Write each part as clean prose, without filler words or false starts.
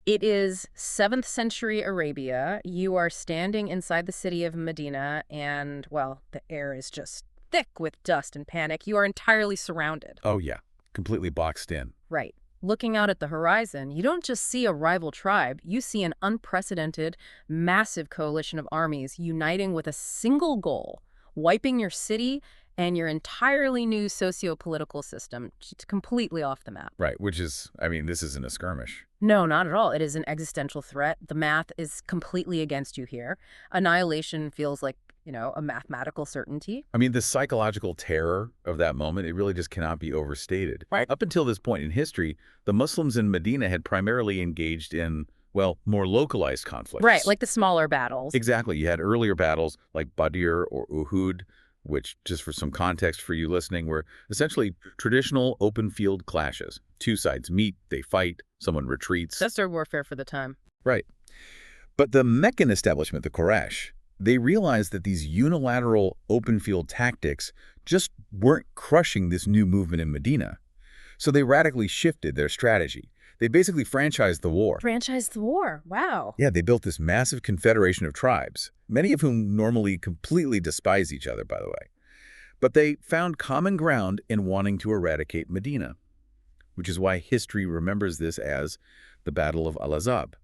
It is 7th century Arabia. You are standing inside the city of Medina, and, well, the air is just thick with dust and panic. You are entirely surrounded. Oh, yeah. Completely boxed in. Right. Looking out at the horizon, you don't just see a rival tribe, you see an unprecedented, massive coalition of armies uniting with a single goal: wiping your city and your entirely new socio-political system. It's completely off the map. Right, which is, I mean, this isn't a skirmish. No, not at all. It is an existential threat. The math is completely against you here. Annihilation feels like, a mathematical certainty. I mean, the psychological terror of that moment, it really just cannot be overstated. Right. Up until this point in history, the Muslims in Medina had primarily engaged in, well, more localized conflicts. Right, like the smaller battles. Exactly. You had earlier battles like Badr or Uhud, which, just for some context for you listening, were essentially traditional open field clashes. Two sides meet, they fight, someone retreats. That's their warfare for the time. Right. But the Meccan establishment, the Quraysh, they realized that these unilateral open field tactics just weren't crushing this new movement in Medina. So they radically shifted their strategy. They basically franchised the war. Franchised the war. Wow. Yeah, they built this massive confederation of tribes, many of whom normally completely despise each other, by the way. But they found common ground in wanting to eradicate Medina, which is why history remembers this as the Battle of Al-Ahzab.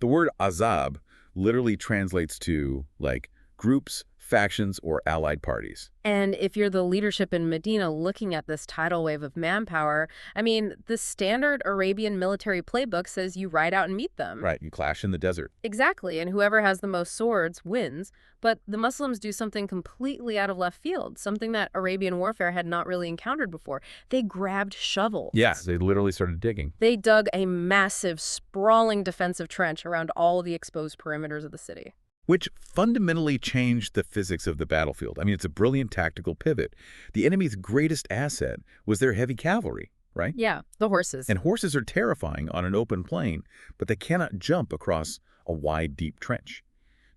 The word Ahzab literally translates to, like, groups, factions, or allied parties. And if you're the leadership in Medina looking at this tidal wave of manpower, I mean, the standard Arabian military playbook says you ride out and meet them. Right, you clash in the desert. Exactly, and whoever has the most swords wins. But the Muslims do something completely out of left field, something that Arabian warfare had not really encountered before. They grabbed shovels. Yeah, they literally started digging. They dug a massive, sprawling defensive trench around all the exposed perimeters of the city. Which fundamentally changed the physics of the battlefield. I mean, it's a brilliant tactical pivot. The enemy's greatest asset was their heavy cavalry, right? Yeah, the horses. And horses are terrifying on an open plain, but they cannot jump across a wide, deep trench.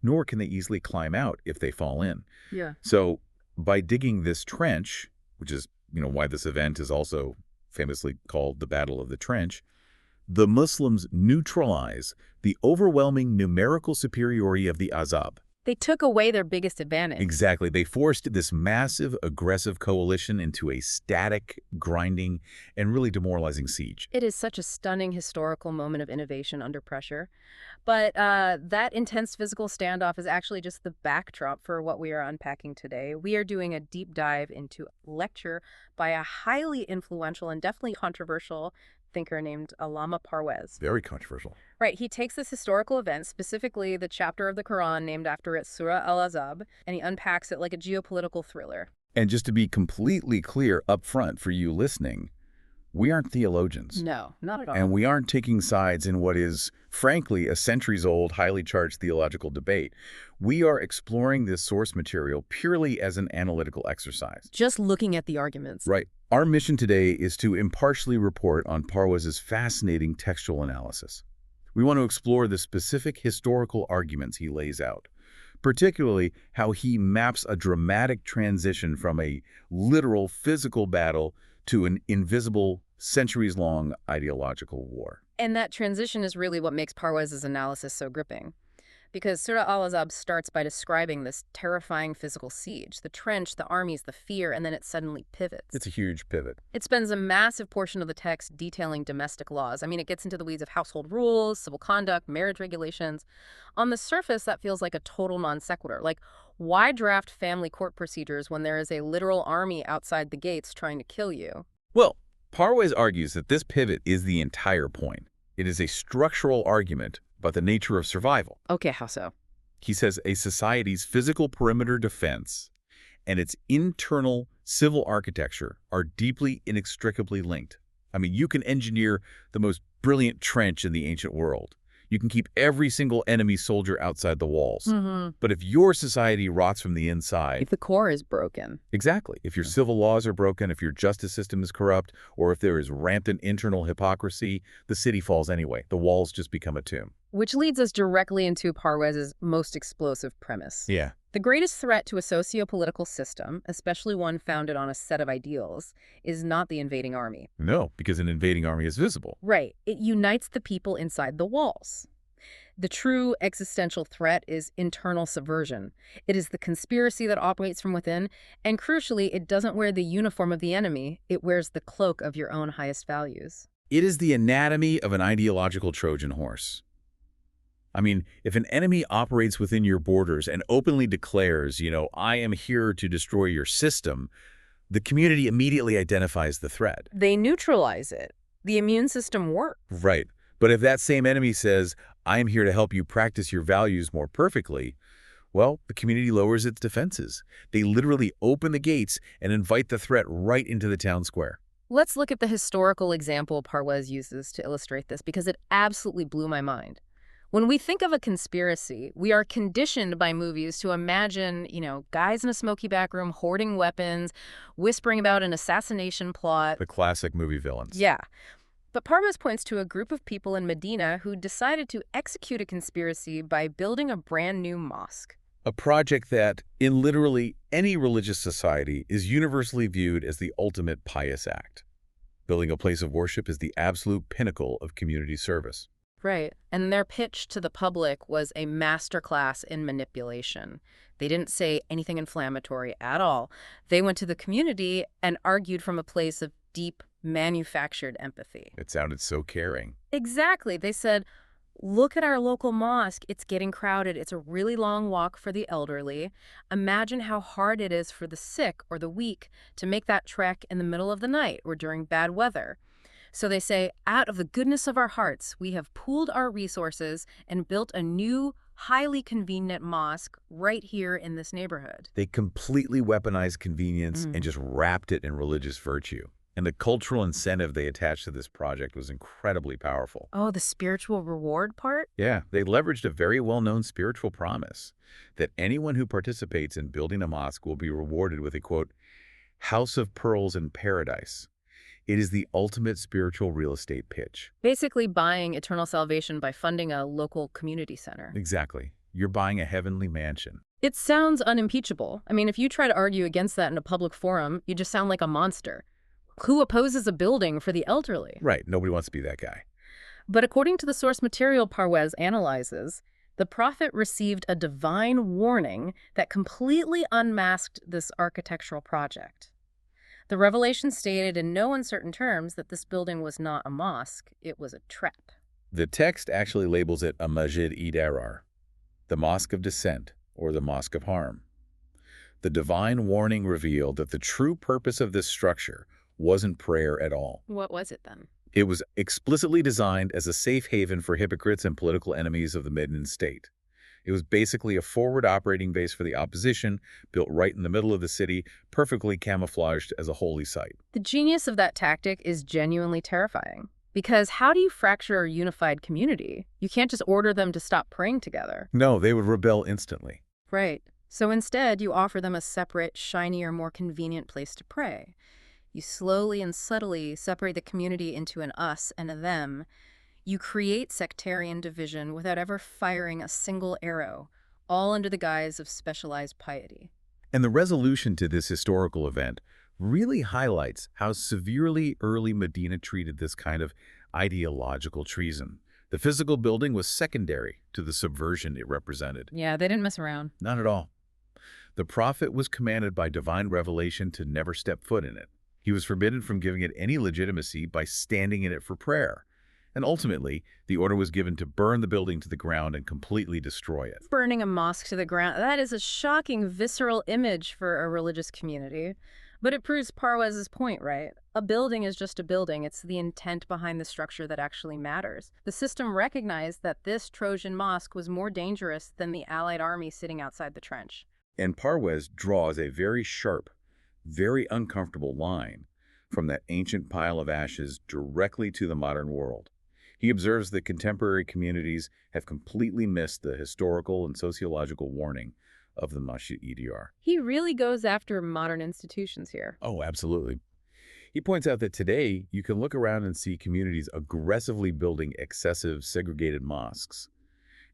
Nor can they easily climb out if they fall in. Yeah. So by digging this trench, which is, why this event is also famously called the Battle of the Trench, the Muslims neutralize the overwhelming numerical superiority of the Ahzab. They took away their biggest advantage. Exactly. They forced this massive, aggressive coalition into a static, grinding, and really demoralizing siege. It is such a stunning historical moment of innovation under pressure. But that intense physical standoff is actually just the backdrop for what we are unpacking today. We are doing a deep dive into a lecture by a highly influential and definitely controversial thinker named Allama Parvez. Very controversial. Right. He takes this historical event, specifically the chapter of the Quran named after it, Surah Al-Ahzab, and he unpacks it like a geopolitical thriller. And just to be completely clear up front for you listening, we aren't theologians. No, not at all. And we aren't taking sides in what is, frankly, a centuries-old, highly charged theological debate. We are exploring this source material purely as an analytical exercise. Just looking at the arguments. Right. Our mission today is to impartially report on Parvez's fascinating textual analysis. We want to explore the specific historical arguments he lays out, particularly how he maps a dramatic transition from a literal physical battle to an invisible, centuries-long ideological war. And that transition is really what makes Parvez's analysis so gripping. Because Surah Al-Ahzab starts by describing this terrifying physical siege, the trench, the armies, the fear, and then it suddenly pivots. It's a huge pivot. It spends a massive portion of the text detailing domestic laws. I mean, it gets into the weeds of household rules, civil conduct, marriage regulations. On the surface, that feels like a total non sequitur. Like, why draft family court procedures when there is a literal army outside the gates trying to kill you? Well, Parvez argues that this pivot is the entire point. It is a structural argument about the nature of survival. Okay, how so? He says a society's physical perimeter defense and its internal civil architecture are deeply, inextricably linked. I mean, you can engineer the most brilliant trench in the ancient world. You can keep every single enemy soldier outside the walls. But if your society rots from the inside... If the core is broken. Exactly. If your civil laws are broken, if your justice system is corrupt, or if there is rampant internal hypocrisy, the city falls anyway. The walls just become a tomb. Which leads us directly into Parwez's most explosive premise. Yeah. The greatest threat to a socio-political system, especially one founded on a set of ideals, is not the invading army. No, because an invading army is visible. Right. It unites the people inside the walls. The true existential threat is internal subversion. It is the conspiracy that operates from within, and crucially, it doesn't wear the uniform of the enemy, it wears the cloak of your own highest values. It is the anatomy of an ideological Trojan horse. I mean, if an enemy operates within your borders and openly declares, I am here to destroy your system, the community immediately identifies the threat. They neutralize it. The immune system works. Right. But if that same enemy says, I am here to help you practice your values more perfectly, well, the community lowers its defenses. They literally open the gates and invite the threat right into the town square. Let's look at the historical example Parwez uses to illustrate this because it absolutely blew my mind. When we think of a conspiracy, we are conditioned by movies to imagine, guys in a smoky back room hoarding weapons, whispering about an assassination plot. The classic movie villains. Yeah. But Parvez points to a group of people in Medina who decided to execute a conspiracy by building a brand new mosque. A project that, in literally any religious society, is universally viewed as the ultimate pious act. Building a place of worship is the absolute pinnacle of community service. Right. And their pitch to the public was a masterclass in manipulation. They didn't say anything inflammatory at all. They went to the community and argued from a place of deep, manufactured empathy. It sounded so caring. Exactly. They said, look at our local mosque. It's getting crowded. It's a really long walk for the elderly. Imagine how hard it is for the sick or the weak to make that trek in the middle of the night or during bad weather. So they say, out of the goodness of our hearts, we have pooled our resources and built a new, highly convenient mosque right here in this neighborhood. They completely weaponized convenience and just wrapped it in religious virtue. And the cultural incentive they attached to this project was incredibly powerful. Oh, the spiritual reward part? Yeah, they leveraged a very well-known spiritual promise that anyone who participates in building a mosque will be rewarded with a, quote, house of pearls in paradise. It is the ultimate spiritual real estate pitch. Basically buying eternal salvation by funding a local community center. Exactly. You're buying a heavenly mansion. It sounds unimpeachable. I mean, if you try to argue against that in a public forum, you just sound like a monster. Who opposes a building for the elderly? Right. Nobody wants to be that guy. But according to the source material Parwez analyzes, the prophet received a divine warning that completely unmasked this architectural project. The revelation stated in no uncertain terms that this building was not a mosque, it was a trap. The text actually labels it a Masjid-e-Darar, the Mosque of Dissent, or the Mosque of Harm. The divine warning revealed that the true purpose of this structure wasn't prayer at all. What was it then? It was explicitly designed as a safe haven for hypocrites and political enemies of the Medinan state. It was basically a forward operating base for the opposition, built right in the middle of the city, perfectly camouflaged as a holy site. The genius of that tactic is genuinely terrifying. Because how do you fracture a unified community? You can't just order them to stop praying together. No, they would rebel instantly. Right. So instead, you offer them a separate, shinier, more convenient place to pray. You slowly and subtly separate the community into an us and a them. You create sectarian division without ever firing a single arrow, all under the guise of specialized piety. And the resolution to this historical event really highlights how severely early Medina treated this kind of ideological treason. The physical building was secondary to the subversion it represented. Yeah, they didn't mess around. Not at all. The prophet was commanded by divine revelation to never step foot in it. He was forbidden from giving it any legitimacy by standing in it for prayer. And ultimately, the order was given to burn the building to the ground and completely destroy it. Burning a mosque to the ground, that is a shocking, visceral image for a religious community. But it proves Parwez's point, right? A building is just a building. It's the intent behind the structure that actually matters. The system recognized that this Trojan mosque was more dangerous than the Allied army sitting outside the trench. And Parwez draws a very sharp, very uncomfortable line from that ancient pile of ashes directly to the modern world. He observes that contemporary communities have completely missed the historical and sociological warning of the Masjid-e-Darar. He really goes after modern institutions here. Oh, absolutely. He points out that today you can look around and see communities aggressively building excessive segregated mosques.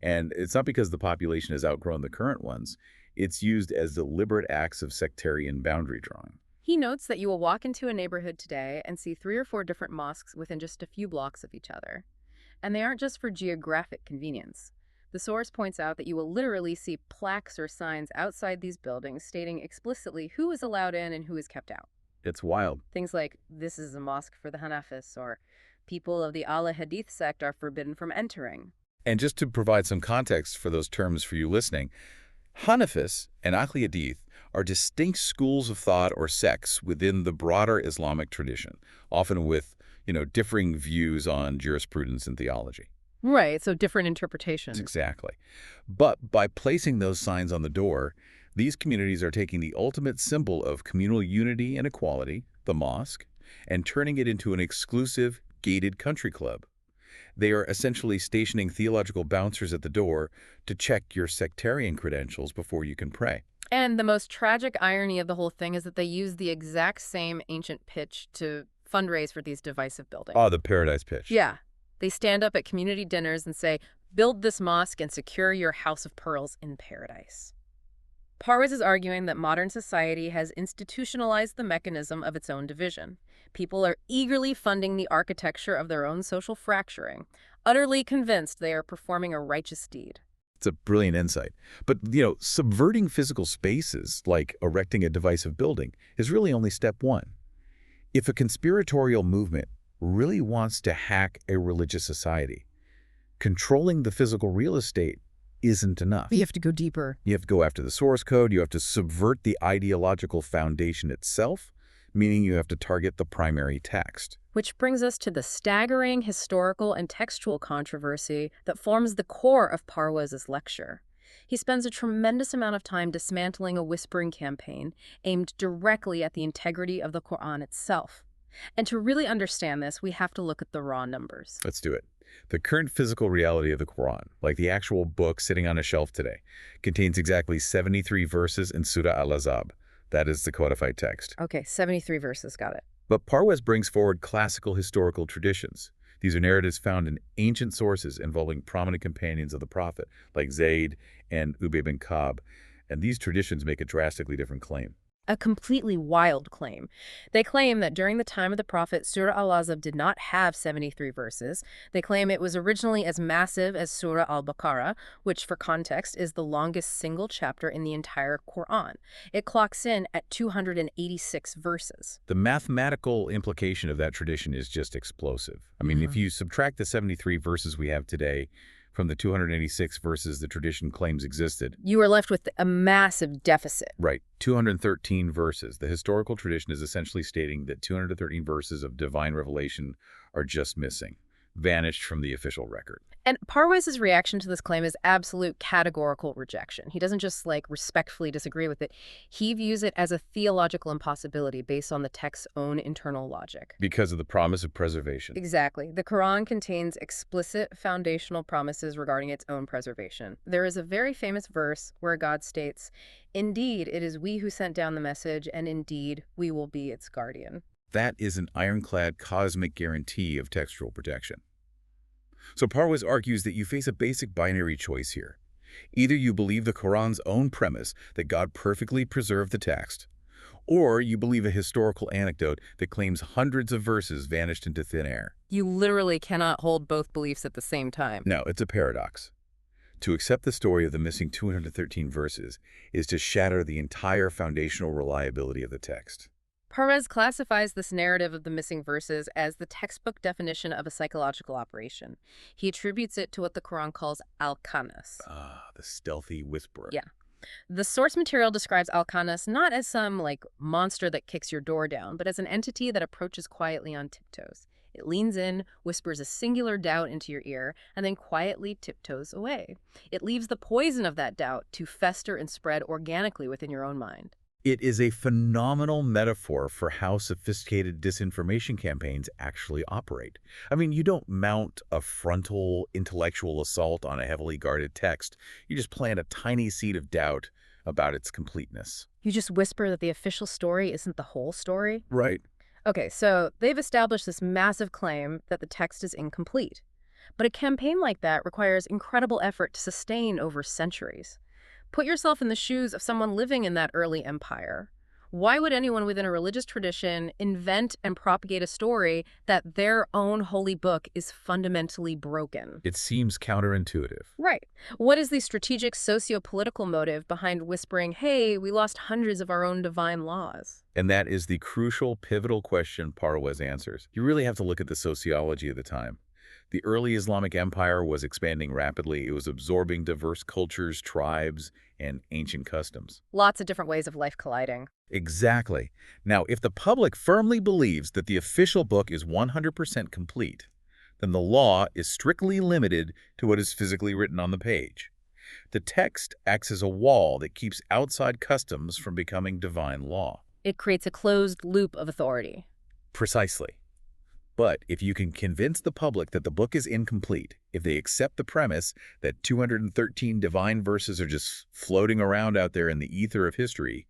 And it's not because the population has outgrown the current ones. It's used as deliberate acts of sectarian boundary drawing. He notes that you will walk into a neighborhood today and see 3 or 4 different mosques within just a few blocks of each other. And they aren't just for geographic convenience. The source points out that you will literally see plaques or signs outside these buildings stating explicitly who is allowed in and who is kept out. It's wild. Things like, this is a mosque for the Hanafis, or people of the Al-Hadith sect are forbidden from entering. And just to provide some context for those terms for you listening, Hanafis and Ahl-Hadith are distinct schools of thought or sects within the broader Islamic tradition, often with, differing views on jurisprudence and theology. Right, so different interpretations. Exactly. But by placing those signs on the door, these communities are taking the ultimate symbol of communal unity and equality, the mosque, and turning it into an exclusive, gated country club. They are essentially stationing theological bouncers at the door to check your sectarian credentials before you can pray. And the most tragic irony of the whole thing is that they use the exact same ancient pitch to fundraise for these divisive buildings. Oh, the paradise pitch. Yeah. They stand up at community dinners and say, build this mosque and secure your house of pearls in paradise. Parwaz is arguing that modern society has institutionalized the mechanism of its own division. People are eagerly funding the architecture of their own social fracturing, utterly convinced they are performing a righteous deed. It's a brilliant insight. But, subverting physical spaces, like erecting a divisive building, is really only step one. If a conspiratorial movement really wants to hack a religious society, controlling the physical real estate isn't enough. You have to go deeper. You have to go after the source code. You have to subvert the ideological foundation itself, meaning you have to target the primary text. Which brings us to the staggering historical and textual controversy that forms the core of Parwaz's lecture. He spends a tremendous amount of time dismantling a whispering campaign aimed directly at the integrity of the Quran itself. And to really understand this, we have to look at the raw numbers. Let's do it. The current physical reality of the Quran, like the actual book sitting on a shelf today, contains exactly 73 verses in Surah Al-Ahzab. That is the codified text. Okay, 73 verses, got it. But Parwaz brings forward classical historical traditions. These are narratives found in ancient sources involving prominent companions of the Prophet, like Zayd and Ubay bin Ka'b, and these traditions make a drastically different claim. A completely wild claim. They claim that during the time of the Prophet, Surah Al-Ahzab did not have 73 verses. They claim it was originally as massive as Surah Al-Baqarah, which, for context, is the longest single chapter in the entire Quran. It clocks in at 286 verses. The mathematical implication of that tradition is just explosive. I mean, if you subtract the 73 verses we have today from the 286 verses the tradition claims existed, you are left with a massive deficit. Right, 213 verses. The historical tradition is essentially stating that 213 verses of divine revelation are just missing, vanished from the official record. And Parwaz's reaction to this claim is absolute categorical rejection. He doesn't just, respectfully disagree with it. He views it as a theological impossibility based on the text's own internal logic. Because of the promise of preservation. Exactly. The Quran contains explicit foundational promises regarding its own preservation. There is a very famous verse where God states, "Indeed, it is we who sent down the message, and indeed, we will be its guardian." That is an ironclad cosmic guarantee of textual protection. So Parwaz argues that you face a basic binary choice here. Either you believe the Quran's own premise that God perfectly preserved the text, or you believe a historical anecdote that claims hundreds of verses vanished into thin air. You literally cannot hold both beliefs at the same time. No, it's a paradox. To accept the story of the missing 213 verses is to shatter the entire foundational reliability of the text. Parwaz classifies this narrative of the missing verses as the textbook definition of a psychological operation. He attributes it to what the Quran calls al-Khanas. Ah, the stealthy whisperer. Yeah. The source material describes al-Khanas not as some, monster that kicks your door down, but as an entity that approaches quietly on tiptoes. It leans in, whispers a singular doubt into your ear, and then quietly tiptoes away. It leaves the poison of that doubt to fester and spread organically within your own mind. It is a phenomenal metaphor for how sophisticated disinformation campaigns actually operate. I mean, you don't mount a frontal intellectual assault on a heavily guarded text. You just plant a tiny seed of doubt about its completeness. You just whisper that the official story isn't the whole story? Right. Okay, so they've established this massive claim that the text is incomplete. But a campaign like that requires incredible effort to sustain over centuries. Put yourself in the shoes of someone living in that early empire. Why would anyone within a religious tradition invent and propagate a story that their own holy book is fundamentally broken? It seems counterintuitive. Right. What is the strategic socio-political motive behind whispering, hey, we lost hundreds of our own divine laws? And that is the crucial, pivotal question Parwez answers. You really have to look at the sociology of the time. The early Islamic empire was expanding rapidly. It was absorbing diverse cultures, tribes, and ancient customs. Lots of different ways of life colliding. Exactly. Now, if the public firmly believes that the official book is 100% complete, then the law is strictly limited to what is physically written on the page. The text acts as a wall that keeps outside customs from becoming divine law. It creates a closed loop of authority. Precisely. But if you can convince the public that the book is incomplete, if they accept the premise that 213 divine verses are just floating around out there in the ether of history,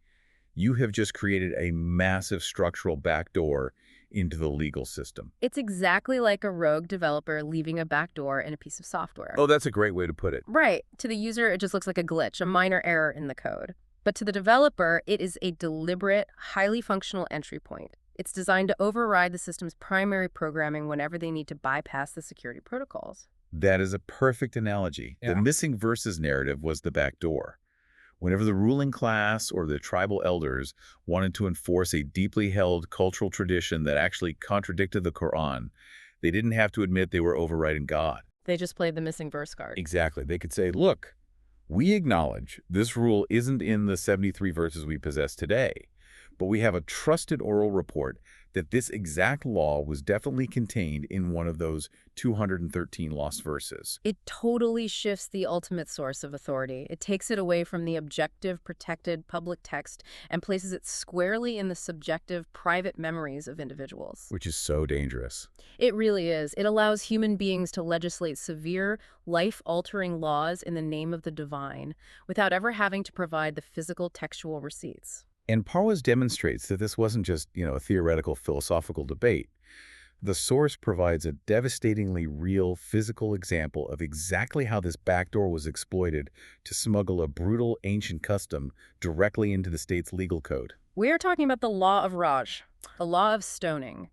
you have just created a massive structural backdoor into the legal system. It's exactly like a rogue developer leaving a backdoor in a piece of software. Oh, that's a great way to put it. Right. To the user, it just looks like a glitch, a minor error in the code. But to the developer, it is a deliberate, highly functional entry point. It's designed to override the system's primary programming whenever they need to bypass the security protocols. That is a perfect analogy. Yeah. The missing verses narrative was the back door. Whenever the ruling class or the tribal elders wanted to enforce a deeply held cultural tradition that actually contradicted the Quran, they didn't have to admit they were overriding God. They just played the missing verse card. Exactly. They could say, look, we acknowledge this rule isn't in the 73 verses we possess today, but we have a trusted oral report that this exact law was definitely contained in one of those 213 lost verses. It totally shifts the ultimate source of authority. It takes it away from the objective, protected public text and places it squarely in the subjective, private memories of individuals. Which is so dangerous. It really is. It allows human beings to legislate severe, life-altering laws in the name of the divine without ever having to provide the physical textual receipts. And Parwez demonstrates that this wasn't just, a theoretical philosophical debate. The source provides a devastatingly real physical example of exactly how this backdoor was exploited to smuggle a brutal ancient custom directly into the state's legal code. We are talking about the law of Raj, the law of stoning.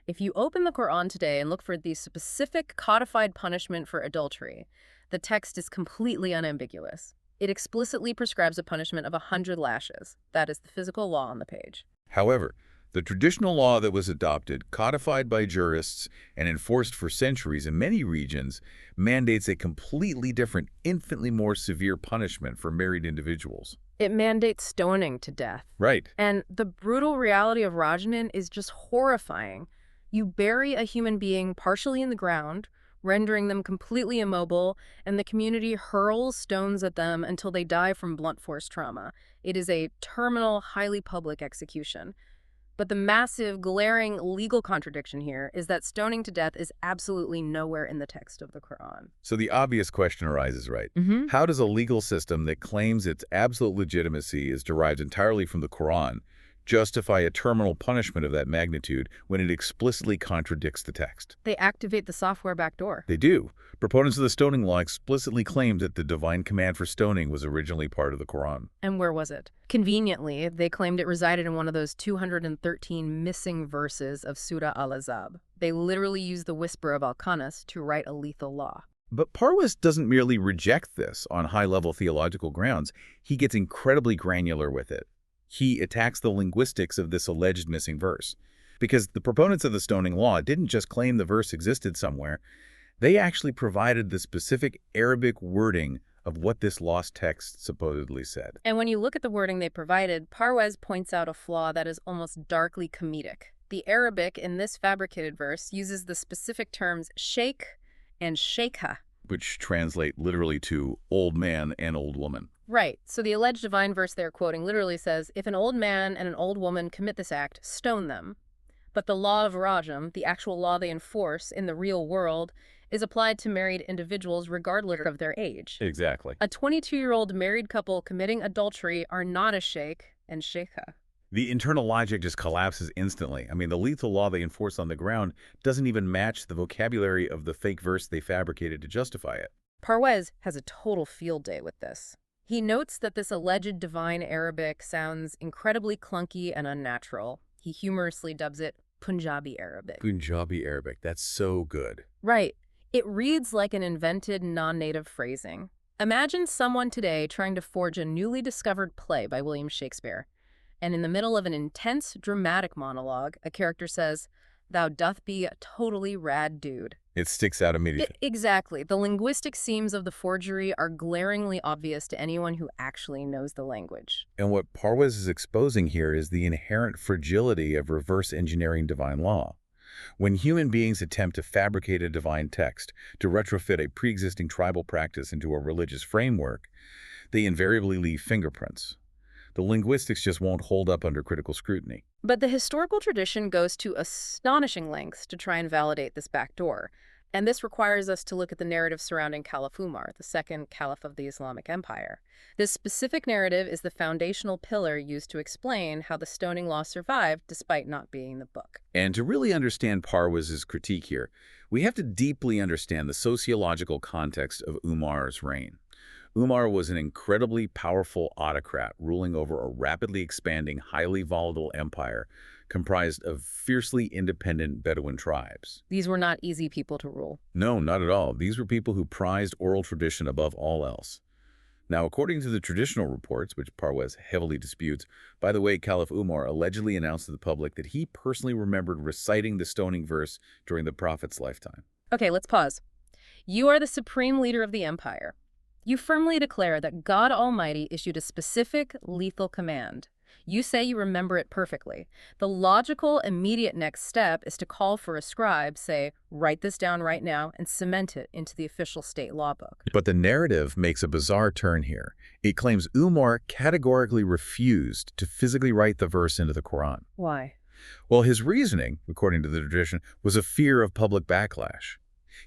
If you open the Quran today and look for the specific codified punishment for adultery, the text is completely unambiguous. It explicitly prescribes a punishment of 100 lashes. That is the physical law on the page. However, the traditional law that was adopted, codified by jurists, and enforced for centuries in many regions mandates a completely different, infinitely more severe punishment for married individuals. It mandates stoning to death. Right. And the brutal reality of Rajanan is just horrifying. You bury a human being partially in the ground, rendering them completely immobile, and the community hurls stones at them until they die from blunt force trauma. It is a terminal, highly public execution. But the massive, glaring legal contradiction here is that stoning to death is absolutely nowhere in the text of the Quran. So the obvious question arises, right? How does a legal system that claims its absolute legitimacy is derived entirely from the Quran justify a terminal punishment of that magnitude when it explicitly contradicts the text? They activate the software backdoor. They do. Proponents of the stoning law explicitly claimed that the divine command for stoning was originally part of the Quran. And where was it? Conveniently, they claimed it resided in one of those 213 missing verses of Surah Al-Ahzab. They literally used the whisper of Al-Qanas to write a lethal law. But Parwez doesn't merely reject this on high-level theological grounds. He gets incredibly granular with it. He attacks the linguistics of this alleged missing verse. Because the proponents of the stoning law didn't just claim the verse existed somewhere. They actually provided the specific Arabic wording of what this lost text supposedly said. And when you look at the wording they provided, Parwez points out a flaw that is almost darkly comedic. The Arabic in this fabricated verse uses the specific terms sheikh and sheikha, which translate literally to old man and old woman. Right. So the alleged divine verse they're quoting literally says, if an old man and an old woman commit this act, stone them. But the law of Rajam, the actual law they enforce in the real world, is applied to married individuals regardless of their age. Exactly. A 22-year-old married couple committing adultery are not a sheikh and sheikha. The internal logic just collapses instantly. I mean, the lethal law they enforce on the ground doesn't even match the vocabulary of the fake verse they fabricated to justify it. Parwez has a total field day with this. He notes that this alleged divine Arabic sounds incredibly clunky and unnatural. He humorously dubs it Punjabi Arabic. Punjabi Arabic, that's so good. Right. It reads like an invented non-native phrasing. Imagine someone today trying to forge a newly discovered play by William Shakespeare, and in the middle of an intense, dramatic monologue, a character says, "Thou doth be a totally rad dude." It sticks out immediately. Exactly. The linguistic seams of the forgery are glaringly obvious to anyone who actually knows the language. And what Parwez is exposing here is the inherent fragility of reverse engineering divine law. When human beings attempt to fabricate a divine text, to retrofit a pre-existing tribal practice into a religious framework, they invariably leave fingerprints. The linguistics just won't hold up under critical scrutiny. But the historical tradition goes to astonishing lengths to try and validate this backdoor. And this requires us to look at the narrative surrounding Caliph Umar, the second caliph of the Islamic Empire. This specific narrative is the foundational pillar used to explain how the stoning law survived despite not being in the book. And to really understand Parwez's critique here, we have to deeply understand the sociological context of Umar's reign. Umar was an incredibly powerful autocrat ruling over a rapidly expanding, highly volatile empire comprised of fiercely independent Bedouin tribes. These were not easy people to rule. No, not at all. These were people who prized oral tradition above all else. Now, according to the traditional reports, which Parwez heavily disputes, by the way, Caliph Umar allegedly announced to the public that he personally remembered reciting the stoning verse during the Prophet's lifetime. Okay, let's pause. You are the supreme leader of the empire. You firmly declare that God Almighty issued a specific, lethal command. You say you remember it perfectly. The logical, immediate next step is to call for a scribe, say, write this down right now, and cement it into the official state law book. But the narrative makes a bizarre turn here. It claims Umar categorically refused to physically write the verse into the Quran. Why? Well, his reasoning, according to the tradition, was a fear of public backlash.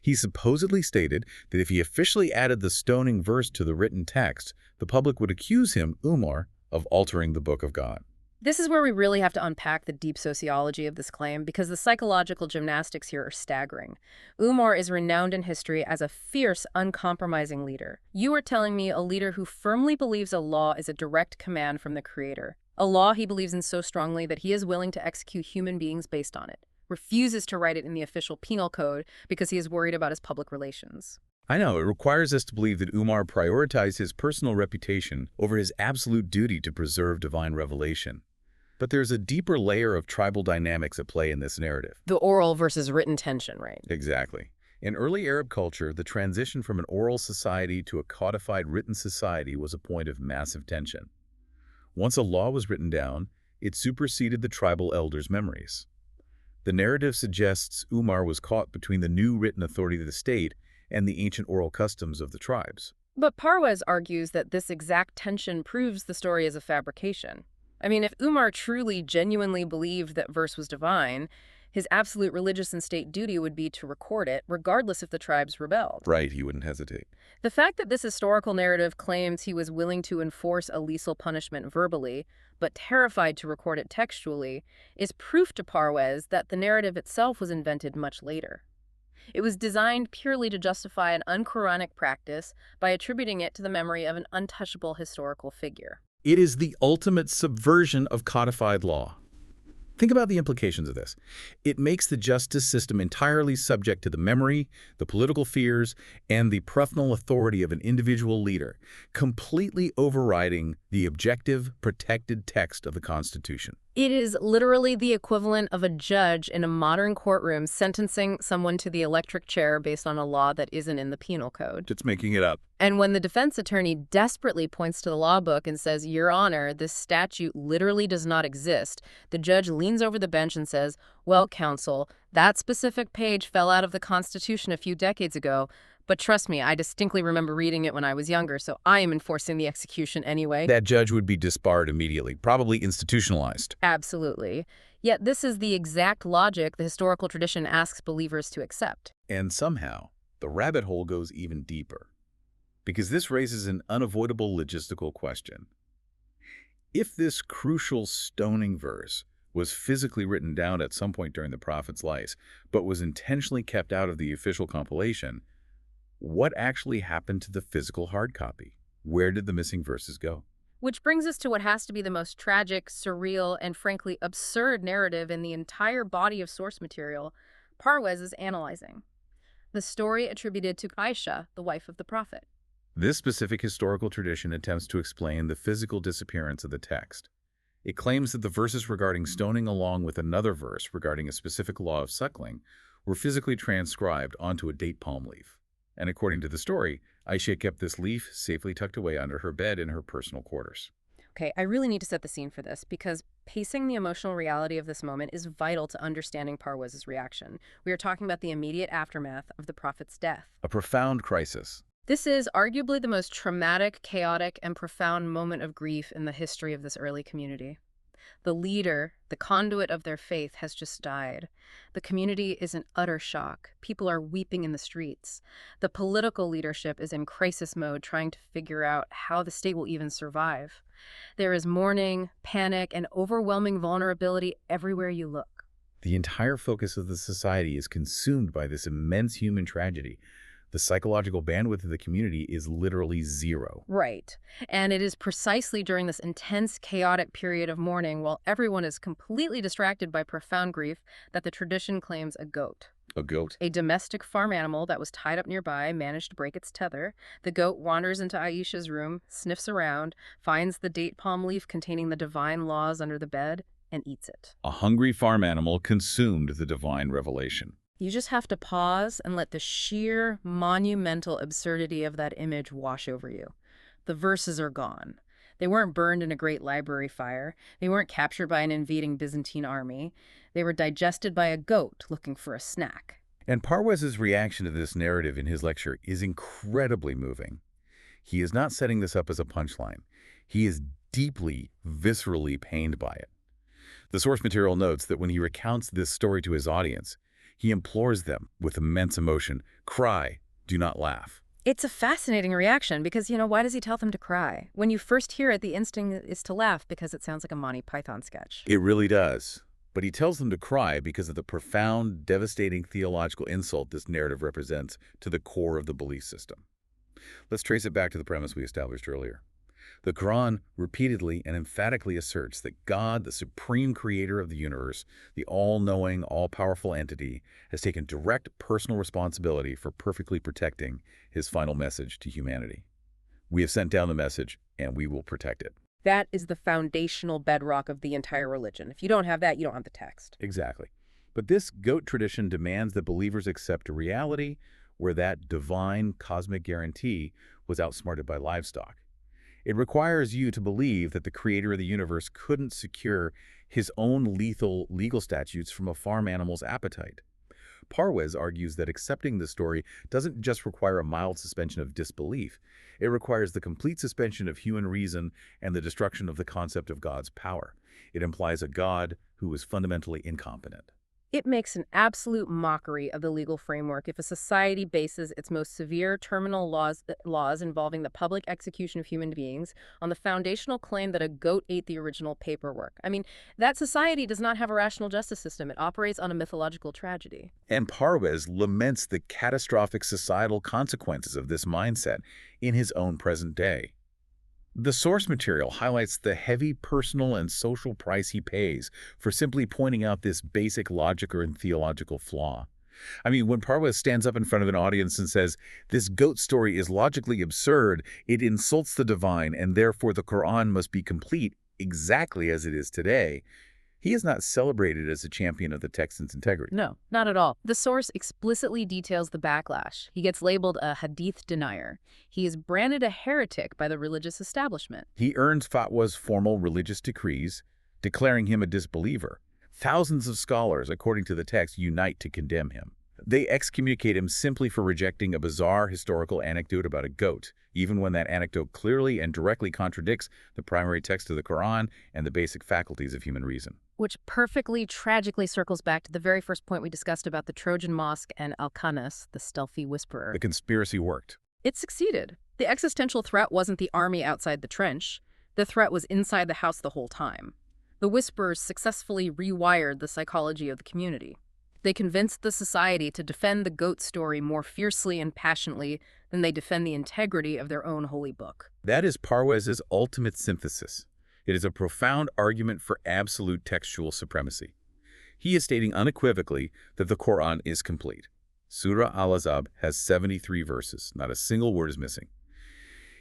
He supposedly stated that if he officially added the stoning verse to the written text, the public would accuse him, Umar, of altering the Book of God. This is where we really have to unpack the deep sociology of this claim, because the psychological gymnastics here are staggering. Umar is renowned in history as a fierce, uncompromising leader. You are telling me a leader who firmly believes a law is a direct command from the Creator, a law he believes in so strongly that he is willing to execute human beings based on it, refuses to write it in the official penal code because he is worried about his public relations. I know, it requires us to believe that Umar prioritized his personal reputation over his absolute duty to preserve divine revelation. But there's a deeper layer of tribal dynamics at play in this narrative. The oral versus written tension, right? Exactly. In early Arab culture, the transition from an oral society to a codified written society was a point of massive tension. Once a law was written down, it superseded the tribal elders' memories. The narrative suggests Umar was caught between the new written authority of the state and the ancient oral customs of the tribes. But Parwez argues that this exact tension proves the story is a fabrication. I mean, if Umar truly, genuinely believed that verse was divine, his absolute religious and state duty would be to record it, regardless if the tribes rebelled. Right, he wouldn't hesitate. The fact that this historical narrative claims he was willing to enforce a lethal punishment verbally, but terrified to record it textually, is proof to Parwez that the narrative itself was invented much later. It was designed purely to justify an unquranic practice by attributing it to the memory of an untouchable historical figure. It is the ultimate subversion of codified law. Think about the implications of this. It makes the justice system entirely subject to the memory, the political fears, and the personal authority of an individual leader, completely overriding the objective, protected text of the Constitution. It is literally the equivalent of a judge in a modern courtroom sentencing someone to the electric chair based on a law that isn't in the penal code. Just making it up. And when the defense attorney desperately points to the law book and says, "Your Honor, this statute literally does not exist," the judge leans over the bench and says, "Well, counsel, that specific page fell out of the Constitution a few decades ago, but trust me, I distinctly remember reading it when I was younger, so I am enforcing the execution anyway." That judge would be disbarred immediately, probably institutionalized. Absolutely. Yet this is the exact logic the historical tradition asks believers to accept. And somehow, the rabbit hole goes even deeper. Because this raises an unavoidable logistical question. If this crucial stoning verse was physically written down at some point during the prophet's life, but was intentionally kept out of the official compilation, what actually happened to the physical hard copy? Where did the missing verses go? Which brings us to what has to be the most tragic, surreal, and frankly absurd narrative in the entire body of source material Parwez is analyzing. The story attributed to Aisha, the wife of the prophet. This specific historical tradition attempts to explain the physical disappearance of the text. It claims that the verses regarding stoning along with another verse regarding a specific law of suckling were physically transcribed onto a date palm leaf. And according to the story, Aisha kept this leaf safely tucked away under her bed in her personal quarters. Okay, I really need to set the scene for this because pacing the emotional reality of this moment is vital to understanding Parwez's reaction. We are talking about the immediate aftermath of the prophet's death. A profound crisis. This is arguably the most traumatic, chaotic, and profound moment of grief in the history of this early community. The leader, the conduit of their faith, has just died. The community is in utter shock. People are weeping in the streets. The political leadership is in crisis mode, trying to figure out how the state will even survive. There is mourning, panic, and overwhelming vulnerability everywhere you look. The entire focus of the society is consumed by this immense human tragedy. The psychological bandwidth of the community is literally zero. Right. And it is precisely during this intense, chaotic period of mourning, while everyone is completely distracted by profound grief, that the tradition claims a goat. A goat? A domestic farm animal that was tied up nearby managed to break its tether. The goat wanders into Aisha's room, sniffs around, finds the date palm leaf containing the divine laws under the bed, and eats it. A hungry farm animal consumed the divine revelation. You just have to pause and let the sheer, monumental absurdity of that image wash over you. The verses are gone. They weren't burned in a great library fire. They weren't captured by an invading Byzantine army. They were digested by a goat looking for a snack. And Parwez's reaction to this narrative in his lecture is incredibly moving. He is not setting this up as a punchline. He is deeply, viscerally pained by it. The source material notes that when he recounts this story to his audience, he implores them with immense emotion, cry, do not laugh. It's a fascinating reaction because, why does he tell them to cry? When you first hear it, the instinct is to laugh because it sounds like a Monty Python sketch. It really does. But he tells them to cry because of the profound, devastating theological insult this narrative represents to the core of the belief system. Let's trace it back to the premise we established earlier. The Quran repeatedly and emphatically asserts that God, the supreme creator of the universe, the all-knowing, all-powerful entity, has taken direct personal responsibility for perfectly protecting his final message to humanity. We have sent down the message, and we will protect it. That is the foundational bedrock of the entire religion. If you don't have that, you don't have the text. Exactly. But this goat tradition demands that believers accept a reality where that divine cosmic guarantee was outsmarted by livestock. It requires you to believe that the creator of the universe couldn't secure his own lethal legal statutes from a farm animal's appetite. Parwez argues that accepting the story doesn't just require a mild suspension of disbelief. It requires the complete suspension of human reason and the destruction of the concept of God's power. It implies a God who is fundamentally incompetent. It makes an absolute mockery of the legal framework if a society bases its most severe terminal laws involving the public execution of human beings on the foundational claim that a goat ate the original paperwork. I mean, that society does not have a rational justice system. It operates on a mythological tragedy. And Parwez laments the catastrophic societal consequences of this mindset in his own present day. The source material highlights the heavy personal and social price he pays for simply pointing out this basic logical and theological flaw. I mean, when Parwez stands up in front of an audience and says, this goat story is logically absurd, it insults the divine, and therefore the Quran must be complete exactly as it is today, he is not celebrated as a champion of the text's integrity. No, not at all. The source explicitly details the backlash. He gets labeled a hadith denier. He is branded a heretic by the religious establishment. He earns fatwas, formal religious decrees, declaring him a disbeliever. Thousands of scholars, according to the text, unite to condemn him. They excommunicate him simply for rejecting a bizarre historical anecdote about a goat, even when that anecdote clearly and directly contradicts the primary text of the Quran and the basic faculties of human reason. Which perfectly, tragically circles back to the very first point we discussed about the Trojan Mosque and Al-Khanas, the stealthy whisperer. The conspiracy worked. It succeeded. The existential threat wasn't the army outside the trench. The threat was inside the house the whole time. The Whisperers successfully rewired the psychology of the community. They convinced the society to defend the goat story more fiercely and passionately than they defend the integrity of their own holy book. That is Parwez's ultimate synthesis. It is a profound argument for absolute textual supremacy. He is stating unequivocally that the Quran is complete. Surah Al-Ahzab has 73 verses. Not a single word is missing.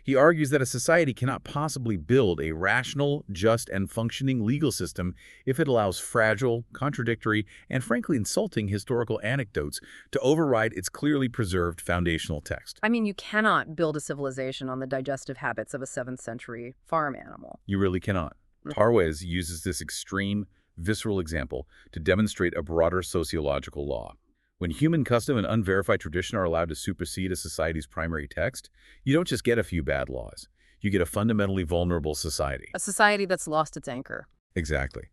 He argues that a society cannot possibly build a rational, just, and functioning legal system if it allows fragile, contradictory, and frankly insulting historical anecdotes to override its clearly preserved foundational text. I mean, you cannot build a civilization on the digestive habits of a 7th century farm animal. You really cannot. Parwez uses this extreme, visceral example to demonstrate a broader sociological law. When human custom and unverified tradition are allowed to supersede a society's primary text, you don't just get a few bad laws. You get a fundamentally vulnerable society. A society that's lost its anchor. Exactly.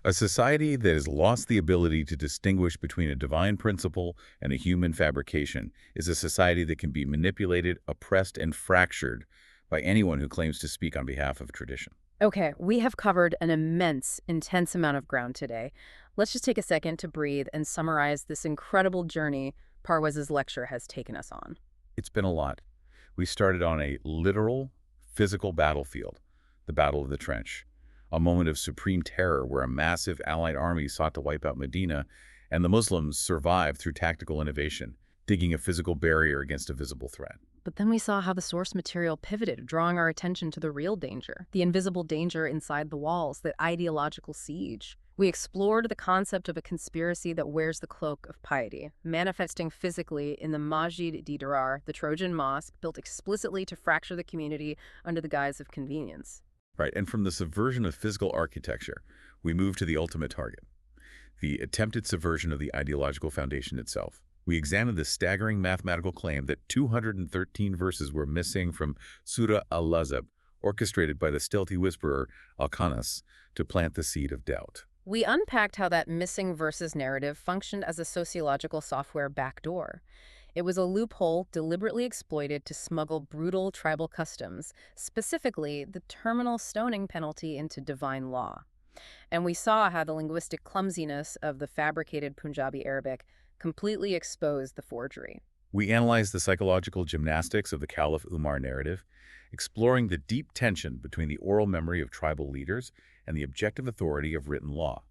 A society that has lost the ability to distinguish between a divine principle and a human fabrication is a society that can be manipulated, oppressed, and fractured by anyone who claims to speak on behalf of tradition. Okay, we have covered an immense, intense amount of ground today. Let's just take a second to breathe and summarize this incredible journey Parwez's lecture has taken us on. It's been a lot. We started on a literal, physical battlefield, the Battle of the Trench, a moment of supreme terror where a massive allied army sought to wipe out Medina, and the Muslims survived through tactical innovation, digging a physical barrier against a visible threat. But then we saw how the source material pivoted, drawing our attention to the real danger, the invisible danger inside the walls, the ideological siege. We explored the concept of a conspiracy that wears the cloak of piety, manifesting physically in the Masjid Dirar, the Trojan mosque, built explicitly to fracture the community under the guise of convenience. Right, and from the subversion of physical architecture, we move to the ultimate target, the attempted subversion of the ideological foundation itself. We examined the staggering mathematical claim that 213 verses were missing from Surah Al-Ahzab, orchestrated by the stealthy whisperer Al-Khanas to plant the seed of doubt. We unpacked how that missing verses narrative functioned as a sociological software backdoor. It was a loophole deliberately exploited to smuggle brutal tribal customs, specifically the terminal stoning penalty, into divine law. And we saw how the linguistic clumsiness of the fabricated Punjabi Arabic completely exposed the forgery. We analyzed the psychological gymnastics of the Caliph Umar narrative, exploring the deep tension between the oral memory of tribal leaders and the objective authority of written law.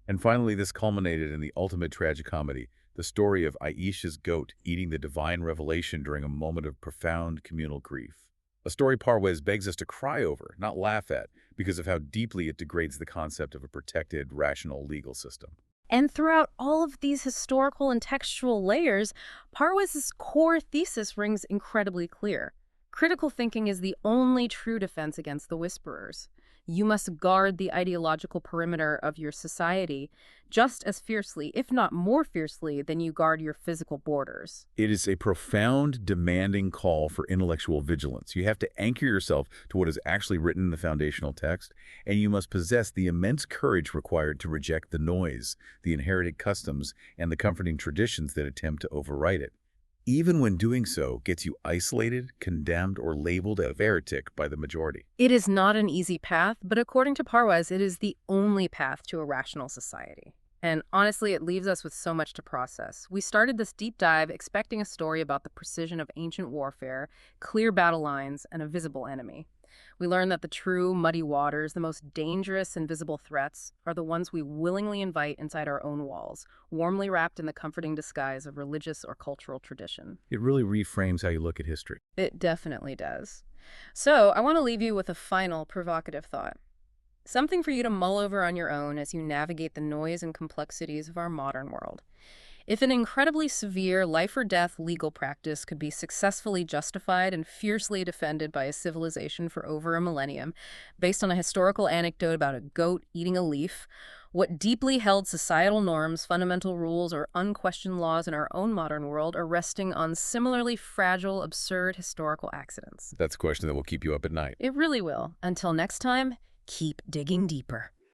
And finally, this culminated in the ultimate tragicomedy, the story of Aisha's goat eating the divine revelation during a moment of profound communal grief. A story Parwez begs us to cry over, not laugh at, because of how deeply it degrades the concept of a protected, rational legal system. And throughout all of these historical and textual layers, Parwez's core thesis rings incredibly clear. Critical thinking is the only true defense against the whisperers. You must guard the ideological perimeter of your society just as fiercely, if not more fiercely, than you guard your physical borders. It is a profound, demanding call for intellectual vigilance. You have to anchor yourself to what is actually written in the foundational text, and you must possess the immense courage required to reject the noise, the inherited customs, and the comforting traditions that attempt to overwrite it. Even when doing so gets you isolated, condemned, or labeled a heretic by the majority. It is not an easy path, but according to Parwez, it is the only path to a rational society. And honestly, it leaves us with so much to process. We started this deep dive expecting a story about the precision of ancient warfare, clear battle lines, and a visible enemy. We learned that the true muddy waters, the most dangerous and visible threats, are the ones we willingly invite inside our own walls, warmly wrapped in the comforting disguise of religious or cultural tradition. It really reframes how you look at history. It definitely does. So I want to leave you with a final provocative thought. Something for you to mull over on your own as you navigate the noise and complexities of our modern world. If an incredibly severe life-or-death legal practice could be successfully justified and fiercely defended by a civilization for over a millennium, based on a historical anecdote about a goat eating a leaf, what deeply held societal norms, fundamental rules, or unquestioned laws in our own modern world are resting on similarly fragile, absurd historical accidents? That's a question that will keep you up at night. It really will. Until next time, keep digging deeper.